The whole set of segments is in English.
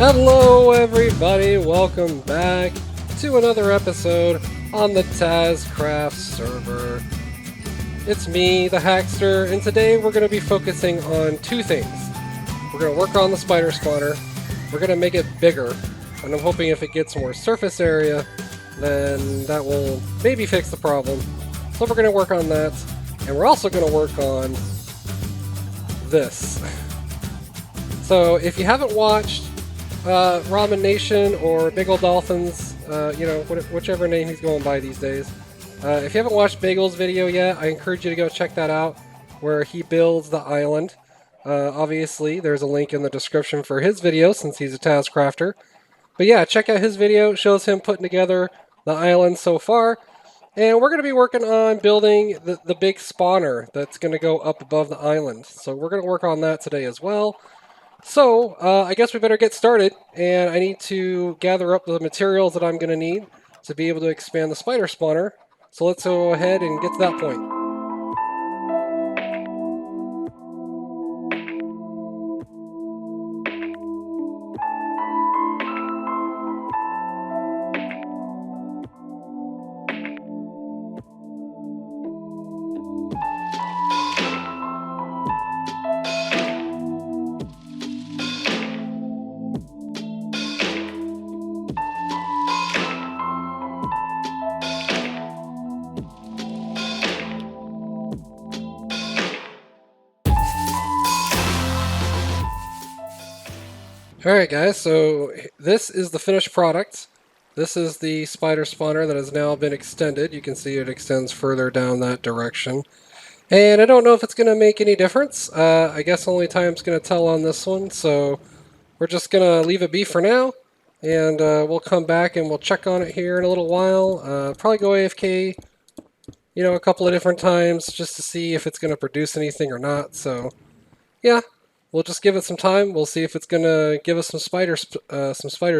Hello everybody, welcome back to another episode on the T4zzCr4ft server. It's me, the Hackster, and today we're going to be focusing on two things. We're going to work on the spider spawner, we're going to make it bigger, and I'm hoping if it gets more surface area, then that will maybe fix the problem. So we're going to work on that, and we're also going to work on this. So if you haven't watched Ramen Nation or Big Ol' Dolphins, whichever name he's going by these days. If you haven't watched Bagel's video yet, I encourage you to go check that out, where he builds the island. Obviously, there's a link in the description for his video, since he's a T4zzCr4ft. But yeah, check out his video. It shows him putting together the island so far. And we're going to be working on building the big spawner that's going to go up above the island. So we're going to work on that today as well. So, I guess we better get started, and I need to gather up the materials that I'm going to need to be able to expand the spider spawner. So let's go ahead and get to that point. Alright guys, so this is the finished product. This is the spider spawner that has now been extended. You can see it extends further down that direction. And I don't know if it's going to make any difference. I guess only time's going to tell on this one, so we're just going to leave it be for now. And we'll come back and we'll check on it here in a little while. Probably go AFK, a couple of different times just to see if it's going to produce anything or not. So, yeah. We'll just give it some time. We'll see if it's going to give us some spider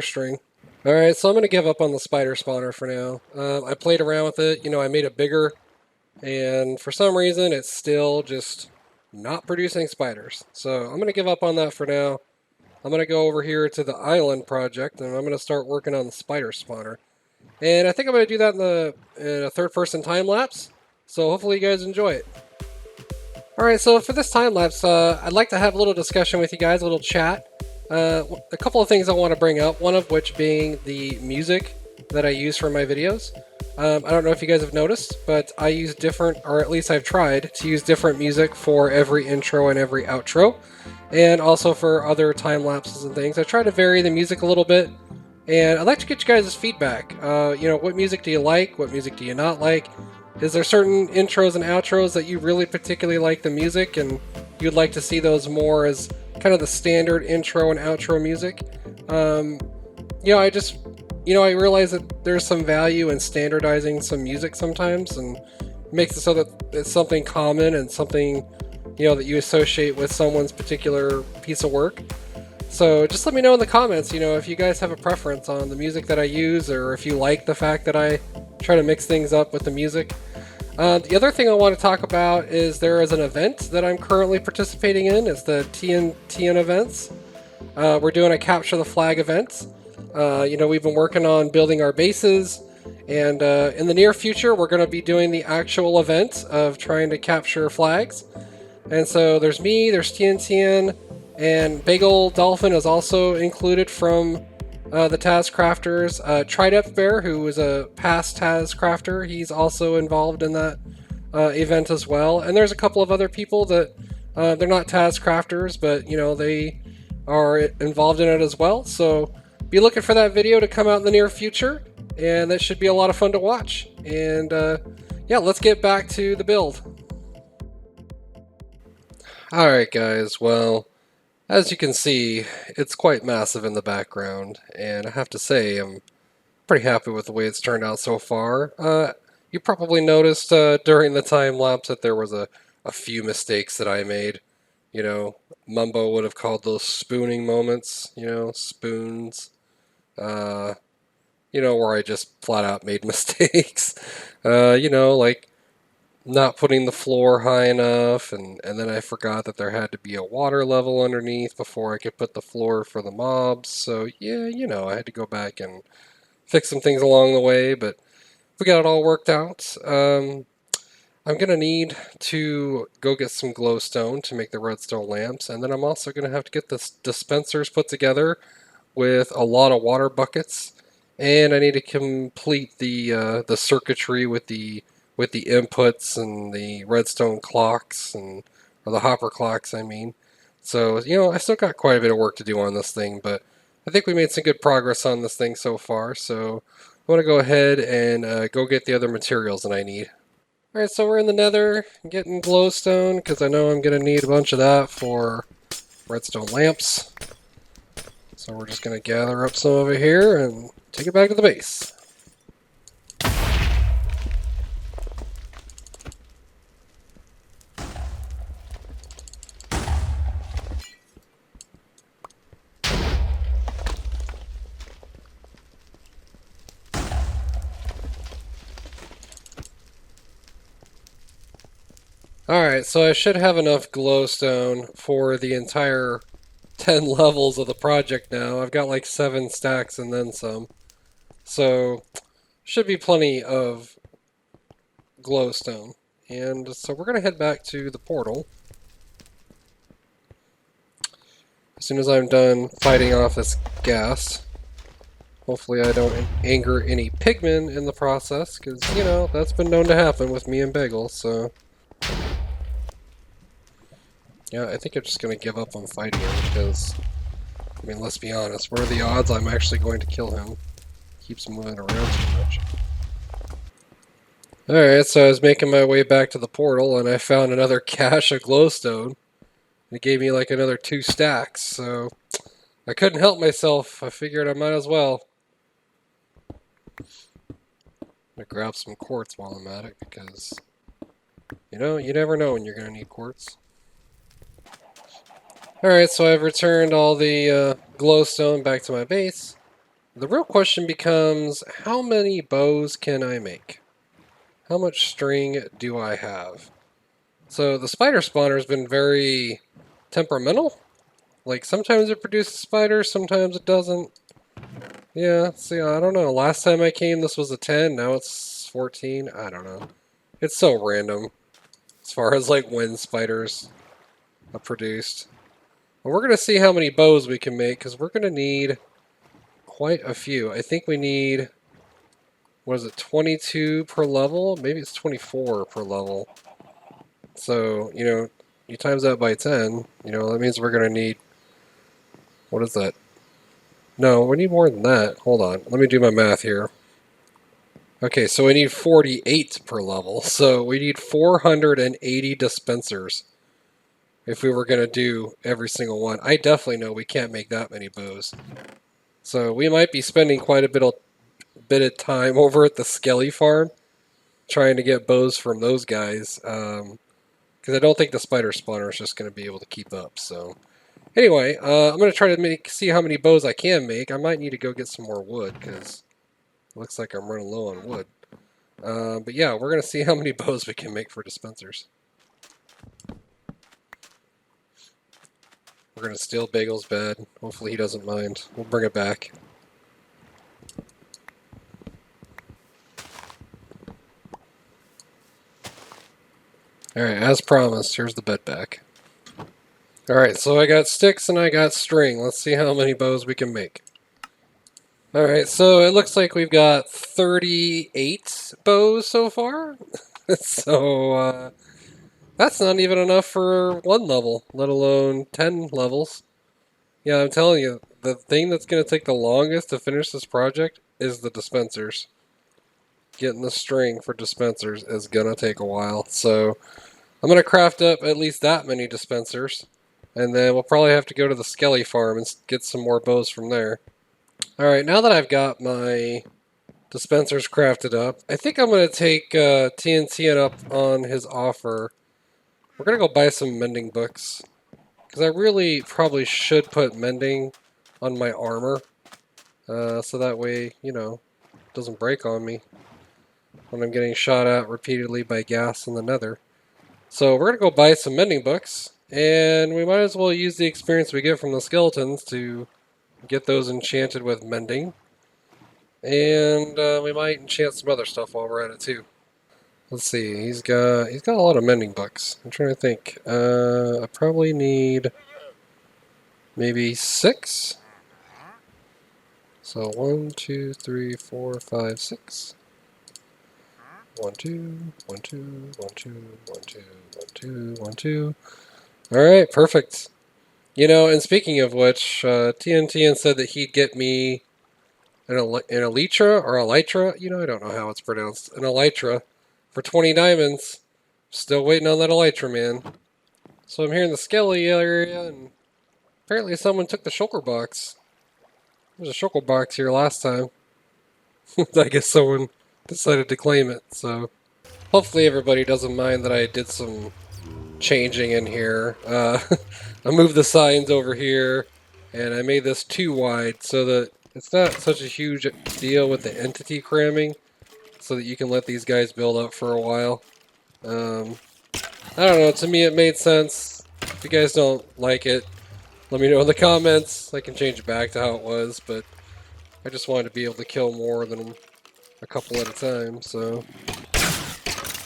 string. Alright, so I'm going to give up on the spider spawner for now. I played around with it. I made it bigger. And for some reason, it's still just not producing spiders. So I'm going to give up on that for now. I'm going to go over here to the island project, and I'm going to start working on the spider spawner. And I think I'm going to do that in a third-person time-lapse. So hopefully you guys enjoy it. Alright, so for this time-lapse, I'd like to have a little discussion with you guys, a little chat. A couple of things I want to bring up, one of which being the music that I use for my videos. I don't know if you guys have noticed, but I use different, or at least I've tried, to use different music for every intro and every outro, and also for other time-lapses and things. I try to vary the music a little bit, and I'd like to get you guys' feedback. What music do you like? What music do you not like? Is there certain intros and outros that you really particularly like the music and you'd like to see those more as kind of the standard intro and outro music? I realize that there's some value in standardizing some music sometimes, and makes it so that it's something common and something, that you associate with someone's particular piece of work. So just let me know in the comments, if you guys have a preference on the music that I use, or if you like the fact that I try to mix things up with the music. The other thing I want to talk about is there is an event that I'm currently participating in. It's the TN events. We're doing a capture the flag event. We've been working on building our bases, and in the near future we're going to be doing the actual event of trying to capture flags. And so there's me, there's TN, and Big Ol' Dolphin is also included from the T4zzCr4fters. Tridep Bear, who is a past T4zzCr4ft, he's also involved in that event as well. And there's a couple of other people that they're not T4zzCr4fters, but they are involved in it as well. So be looking for that video to come out in the near future, and that should be a lot of fun to watch. And yeah, let's get back to the build. Alright guys, well, as you can see, it's quite massive in the background, and I have to say I'm pretty happy with the way it's turned out so far. You probably noticed during the time-lapse that there was a few mistakes that I made. Mumbo would have called those spooning moments, spoons. Where I just flat out made mistakes. Like not putting the floor high enough, and then I forgot that there had to be a water level underneath before I could put the floor for the mobs. So yeah, I had to go back and fix some things along the way, but we got it all worked out. I'm going to need to go get some glowstone to make the redstone lamps, and then I'm also going to have to get the dispensers put together with a lot of water buckets, and I need to complete the circuitry with the inputs and the redstone clocks or the hopper clocks, I mean. So I still got quite a bit of work to do on this thing, but I think we made some good progress on this thing so far. So I want to go ahead and go get the other materials that I need. All right, so we're in the Nether getting glowstone because I know I'm going to need a bunch of that for redstone lamps. So we're just going to gather up some over here and take it back to the base. Alright, so I should have enough glowstone for the entire 10 levels of the project now. I've got like 7 stacks and then some. So, should be plenty of glowstone. And so we're going to head back to the portal. As soon as I'm done fighting off this gas. Hopefully I don't anger any pigmen in the process, because, that's been known to happen with me and Bagel, so... Yeah, I think I'm just going to give up on fighting him, because, I mean, let's be honest, what are the odds I'm actually going to kill him? He keeps moving around too much. Alright, so I was making my way back to the portal, and I found another cache of glowstone. It gave me like another 2 stacks, so I couldn't help myself. I figured I might as well. I'm going to grab some quartz while I'm at it, because, you never know when you're going to need quartz. Alright, so I've returned all the glowstone back to my base. The real question becomes, how many bows can I make? How much string do I have? So the spider spawner has been very temperamental. Like, sometimes it produces spiders, sometimes it doesn't. Yeah, see, I don't know. Last time I came, this was a 10, now it's 14. I don't know. It's so random as far as, like, when spiders are produced. But we're going to see how many bows we can make, because we're going to need quite a few. I think we need, what is it, 22 per level? Maybe it's 24 per level. So, you times that by 10, that means we're going to need, what is that? No, we need more than that. Hold on, let me do my math here. Okay, so we need 48 per level, so we need 480 dispensers if we were going to do every single one. I definitely know we can't make that many bows. So we might be spending quite a bit of time over at the Skelly farm trying to get bows from those guys, because I don't think the spider spawner is just going to be able to keep up. So anyway, I'm going to try to see how many bows I can make. I might need to go get some more wood, because it looks like I'm running low on wood. But yeah, we're going to see how many bows we can make for dispensers. We're going to steal Bagel's bed. Hopefully he doesn't mind. We'll bring it back. Alright, as promised, here's the bed back. Alright, so I got sticks and I got string. Let's see how many bows we can make. Alright, so it looks like we've got 38 bows so far. So, that's not even enough for 1 level, let alone 10 levels. Yeah, I'm telling you, the thing that's going to take the longest to finish this project is the dispensers. Getting the string for dispensers is going to take a while. So I'm going to craft up at least that many dispensers. And then we'll probably have to go to the Skelly farm and get some more bows from there. Alright, now that I've got my dispensers crafted up, I think I'm going to take TNT up on his offer. We're going to go buy some mending books. Because I really probably should put mending on my armor. So that way, it doesn't break on me. when I'm getting shot at repeatedly by gas in the nether. So we're going to go buy some mending books, and we might as well use the experience we get from the skeletons to get those enchanted with mending. And we might enchant some other stuff while we're at it too. Let's see, he's got a lot of mending books. I'm trying to think. I probably need maybe 6. So 1, 2, 3, 4, 5, 6. 1, 2, 1, 2, 1, 2, 1, 2, 1, 2, 1, 2. Alright, perfect. You know, and speaking of which, TNTN said that he'd get me an elytra or elytra. You know, I don't know how it's pronounced. An elytra for 20 diamonds. Still waiting on that elytra, man. So I'm here in the Skelly area, and apparently someone took the shulker box. There's a shulker box here last time. I guess someone decided to claim it, so hopefully everybody doesn't mind that I did some changing in here. I moved the signs over here, and I made this too wide so that it's not such a huge deal with the entity cramming, so that you can let these guys build up for a while. I don't know, to me it made sense. If you guys don't like it, let me know in the comments. I can change it back to how it was, but I just wanted to be able to kill more than a couple at a time, so...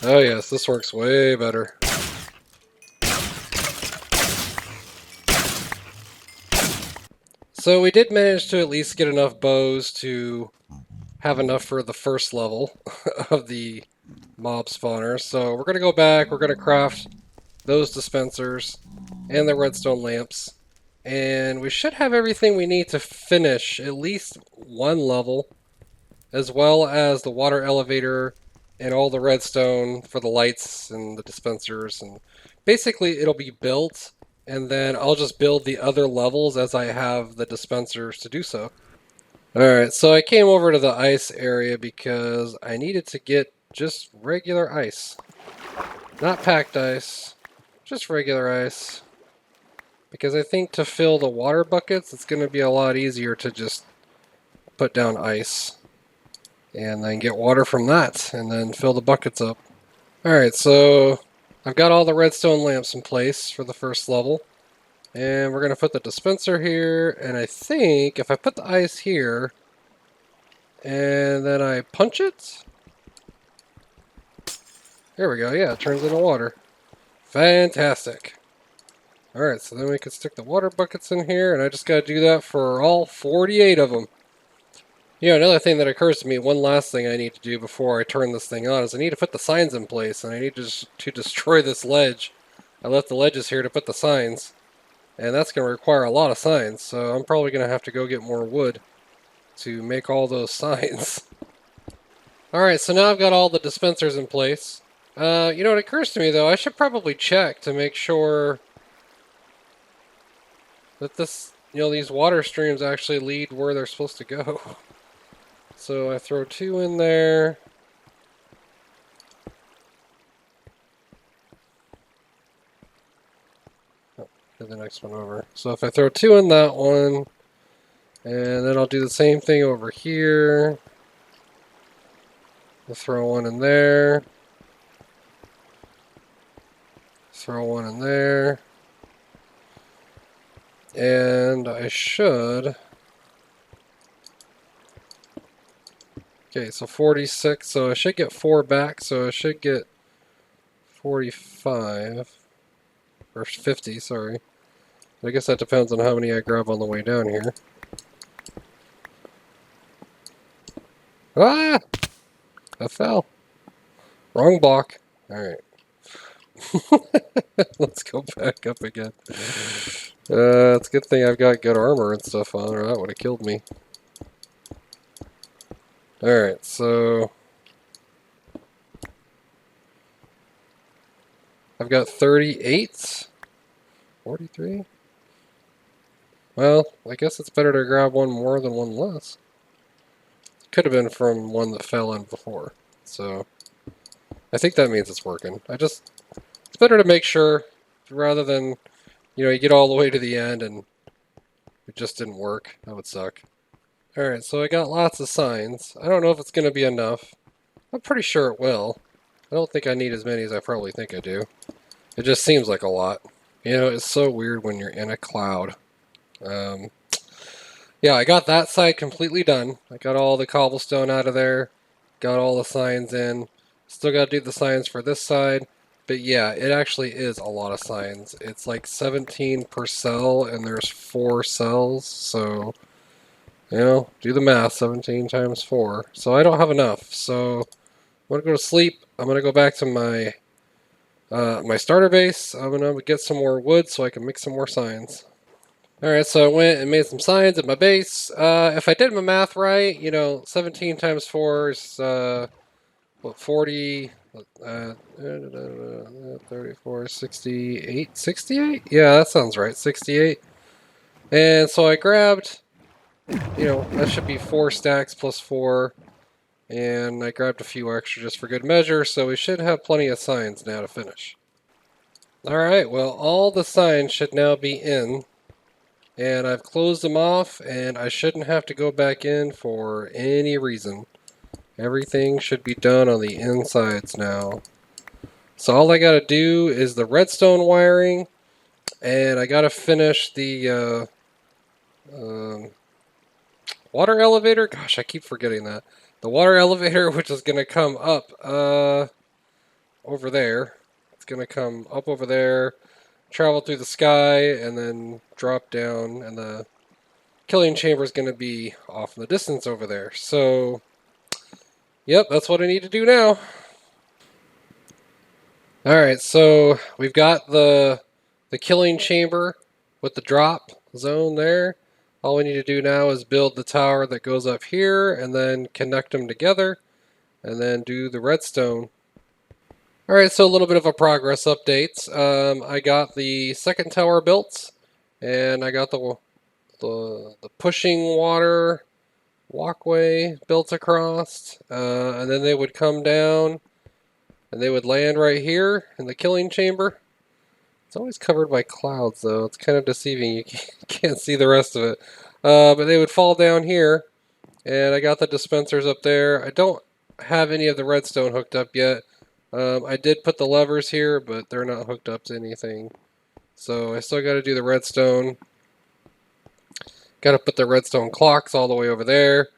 Oh yes, this works way better. So we did manage to at least get enough bows to have enough for the first level of the mob spawner. So we're going to go back, we're going to craft those dispensers and the redstone lamps. And we should have everything we need to finish at least one level, as well as the water elevator and all the redstone for the lights and the dispensers. And basically it'll be built, and then I'll just build the other levels as I have the dispensers to do so. Alright, so I came over to the ice area because I needed to get just regular ice. Not packed ice, just regular ice. Because I think to fill the water buckets, it's going to be a lot easier to just put down ice. And then get water from that, and then fill the buckets up. Alright, so I've got all the redstone lamps in place for the first level. And we're going to put the dispenser here, and I think if I put the ice here, and then I punch it, there we go, yeah, it turns into water. Fantastic. Alright, so then we can stick the water buckets in here, and I just got to do that for all 48 of them. You know, another thing that occurs to me, one last thing I need to do before I turn this thing on, is I need to put the signs in place, and I need to destroy this ledge. I left the ledges here to put the signs. And that's going to require a lot of signs, so I'm probably going to have to go get more wood to make all those signs. Alright, so now I've got all the dispensers in place. You know, it occurs to me, though, I should probably check to make sure that these water streams actually lead where they're supposed to go. So I throw 2 in there. The next one over. So if I throw 2 in that one, and then I'll do the same thing over here. I'll throw 1 in there. Throw 1 in there. And I should... Okay, so 46, so I should get 4 back, so I should get 45. Or 50, sorry. I guess that depends on how many I grab on the way down here. Ah! I fell. Wrong block. Alright. Let's go back up again. It's a good thing I've got good armor and stuff on, or that would have killed me. Alright, so... I've got 38. 43? Well, I guess it's better to grab 1 more than 1 less. Could have been from one that fell in before. So, I think that means it's working. It's better to make sure, rather than, you know, you get all the way to the end and it just didn't work. That would suck. Alright, so I got lots of signs. I don't know if it's going to be enough. I'm pretty sure it will. I don't think I need as many as I probably think I do. It just seems like a lot. You know, it's so weird when you're in a cloud. Um, yeah, I got that side completely done. I got all the cobblestone out of there. Got all the signs in. Still got to do the signs for this side. But yeah, it actually is a lot of signs. It's like 17 per cell, and there's 4 cells. So, you know, do the math. 17 times 4. So I don't have enough. So I'm going to go to sleep. I'm going to go back to my starter base. I'm going to get some more wood so I can make some more signs. Alright, so I went and made some signs at my base. If I did my math right, you know, 17 times 4 is, what, 40, 34, 68? 68? Yeah, that sounds right, 68. And so I grabbed, you know, that should be 4 stacks plus 4. And I grabbed a few extra just for good measure, so we should have plenty of signs now to finish. Alright, well, all the signs should now be in. And I've closed them off, and I shouldn't have to go back in for any reason. Everything should be done on the insides now. So all I gotta do is the redstone wiring, and I gotta finish the water elevator. Gosh, I keep forgetting that. The water elevator, which is gonna come up over there. It's gonna come up over there, travel through the sky, and then drop down, and the killing chamber is going to be off in the distance over there. So, yep, that's what I need to do now. Alright, so we've got the killing chamber with the drop zone there. All we need to do now is build the tower that goes up here and then connect them together and then do the redstone. Alright, so a little bit of a progress update. I got the second tower built, and I got the pushing water walkway built across, and then they would come down and they would land right here in the killing chamber. It's always covered by clouds though, it's kind of deceiving, you can't see the rest of it. But they would fall down here, and I got the dispensers up there. I don't have any of the redstone hooked up yet. I did put the levers here, but they're not hooked up to anything. So I still got to do the redstone. Got to put the redstone clocks all the way over there.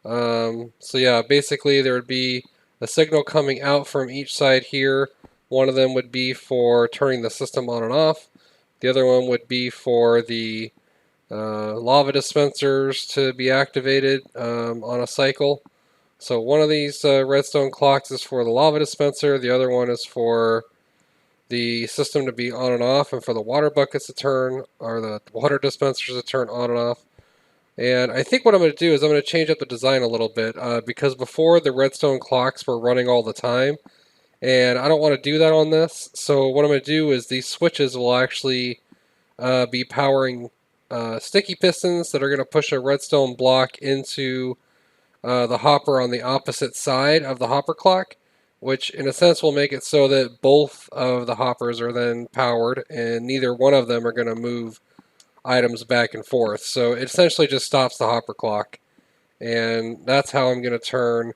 So yeah, basically there would be a signal coming out from each side here. One of them would be for turning the system on and off. The other one would be for the lava dispensers to be activated on a cycle. So one of these redstone clocks is for the lava dispenser. The other one is for the system to be on and off, and for the water buckets to turn, or the water dispensers to turn on and off. And I think what I'm going to do is I'm going to change up the design a little bit, because before the redstone clocks were running all the time, and I don't want to do that on this. So what I'm going to do is these switches will actually be powering sticky pistons that are going to push a redstone block into the hopper on the opposite side of the hopper clock, which in a sense will make it so that both of the hoppers are then powered, and neither one of them are going to move items back and forth. So it essentially just stops the hopper clock, and that's how I'm going to turn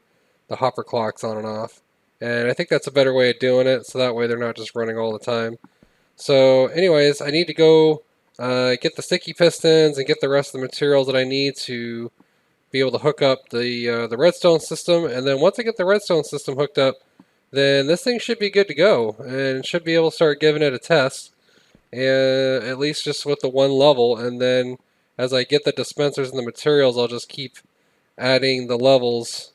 the hopper clocks on and off. And I think that's a better way of doing it, so that way they're not just running all the time. So anyways, I need to go get the sticky pistons and get the rest of the materials that I need to be able to hook up the redstone system. And then once I get the redstone system hooked up, then this thing should be good to go and should be able to start giving it a test, and at least just with the one level. And then as I get the dispensers and the materials, I'll just keep adding the levels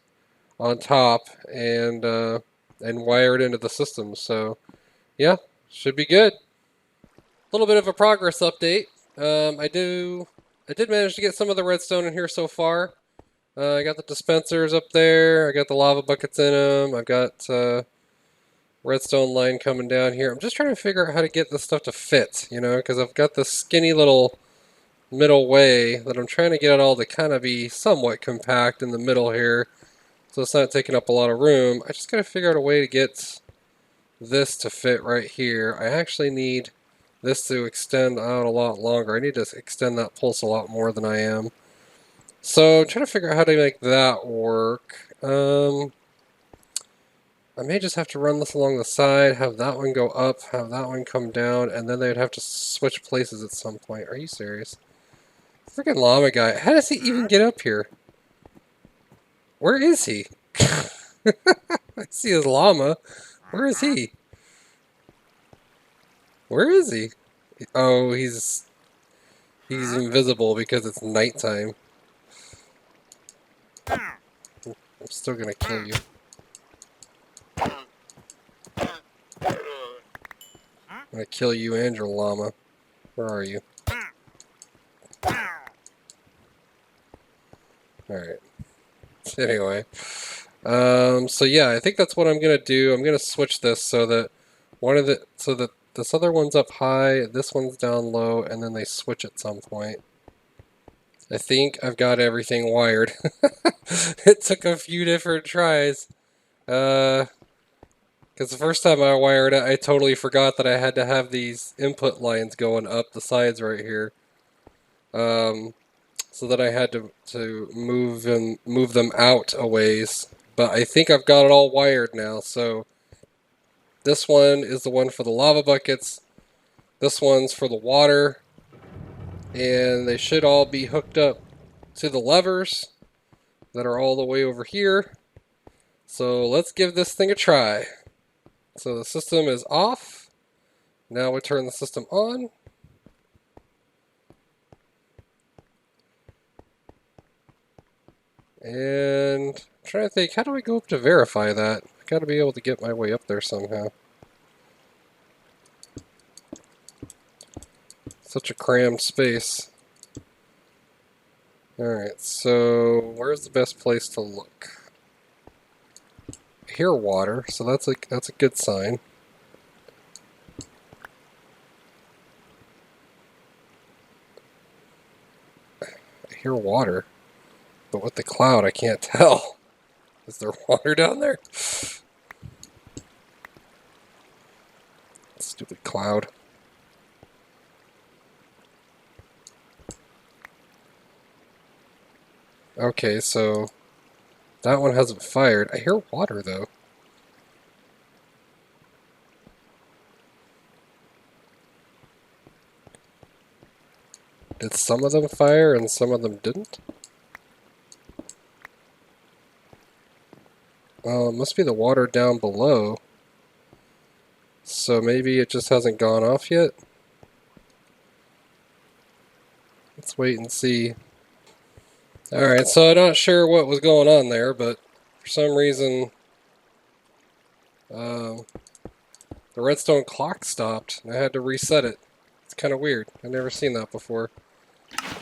on top and wire it into the system. So yeah, should be good. A little bit of a progress update. I did manage to get some of the redstone in here so far. I got the dispensers up there. I got the lava buckets in them. I've got redstone line coming down here. I'm just trying to figure out how to get this stuff to fit, you know, because I've got this skinny little middle way that I'm trying to get it all to kind of be somewhat compact in the middle here, so it's not taking up a lot of room. I just got to figure out a way to get this to fit right here. I actually need this to extend out a lot longer. I need to extend that pulse a lot more than I am. So I'm trying to figure out how to make that work. I may just have to run this along the side, have that one go up, have that one come down, and then they'd have to switch places at some point. Are you serious? Freaking llama guy. How does he even get up here? Where is he? I see his llama. Where is he? Where is he? Oh, he's invisible because it's nighttime. I'm still gonna kill you. I'm gonna kill you and your llama. Where are you? Alright. Anyway. So yeah, I think that's what I'm gonna do. I'm gonna switch this so that this other one's up high, this one's down low, and then they switch at some point. I think I've got everything wired. It took a few different tries. Because the first time I wired it, I totally forgot that I had to have these input lines going up the sides right here. So that I had to move them out a ways. But I think I've got it all wired now, so this one is the one for the lava buckets. This one's for the water. And they should all be hooked up to the levers that are all the way over here. So let's give this thing a try. So the system is off. Now we turn the system on. And I'm trying to think, how do I go up to verify that? I gotta be able to get my way up there somehow. Such a crammed space. Alright, so where's the best place to look? I hear water, so that's a good sign. I hear water, but with the cloud I can't tell. Is there water down there? Stupid cloud. Okay, so that one hasn't fired. I hear water though. Did some of them fire and some of them didn't? Well, it must be the water down below. So maybe it just hasn't gone off yet? Let's wait and see. Alright, so I'm not sure what was going on there, but for some reason the redstone clock stopped and I had to reset it. It's kind of weird. I've never seen that before.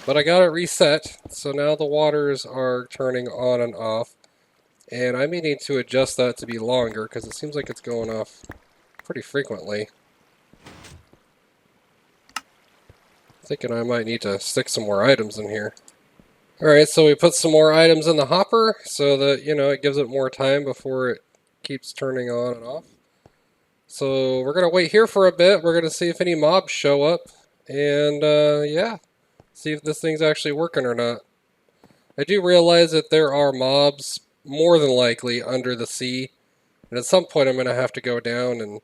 But I got it reset, so now the waters are turning on and off. And I may need to adjust that to be longer because it seems like it's going off pretty frequently. Thinking I might need to stick some more items in here. Alright, so we put some more items in the hopper so that, you know, it gives it more time before it keeps turning on and off. So we're going to wait here for a bit. We're going to see if any mobs show up. And, yeah, see if this thing's actually working or not. I do realize that there are mobs more than likely under the sea. And at some point I'm going to have to go down and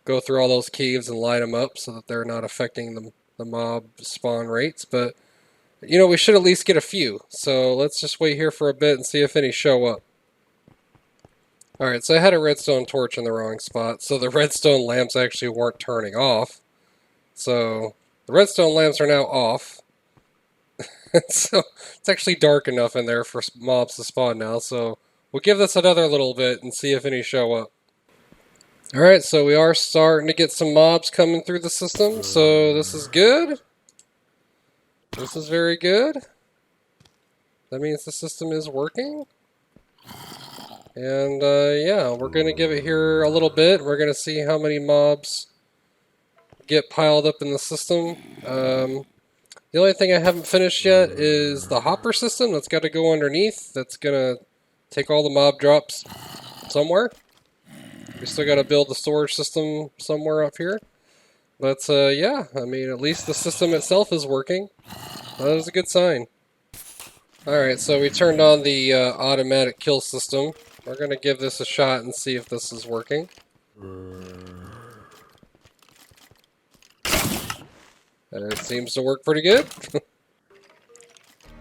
go through all those caves and line them up so that they're not affecting the mob spawn rates. But you know, we should at least get a few. So let's just wait here for a bit and see if any show up. Alright, so I had a redstone torch in the wrong spot. So the redstone lamps actually weren't turning off. So the redstone lamps are now off. So it's actually dark enough in there for mobs to spawn now. So we'll give this another little bit and see if any show up. Alright, so we are starting to get some mobs coming through the system. So this is good. This is very good. That means the system is working. And yeah, we're going to give it here a little bit. We're going to see how many mobs get piled up in the system. The only thing I haven't finished yet is the hopper system that's got to go underneath. That's going to take all the mob drops somewhere. We still got to build the storage system somewhere up here. But yeah, I mean, at least the system itself is working. That was a good sign. Alright, so we turned on the automatic kill system. we're going to give this a shot and see if this is working. And it seems to work pretty good.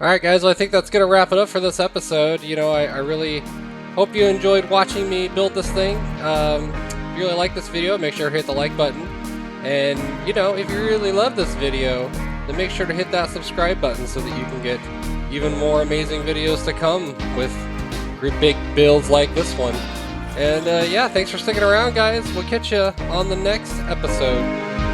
Alright guys, well I think that's going to wrap it up for this episode. You know, I really hope you enjoyed watching me build this thing. If you really like this video, make sure to hit the like button. And, you know, if you really love this video, then make sure to hit that subscribe button so that you can get even more amazing videos to come with big builds like this one. And yeah, thanks for sticking around guys. We'll catch you on the next episode.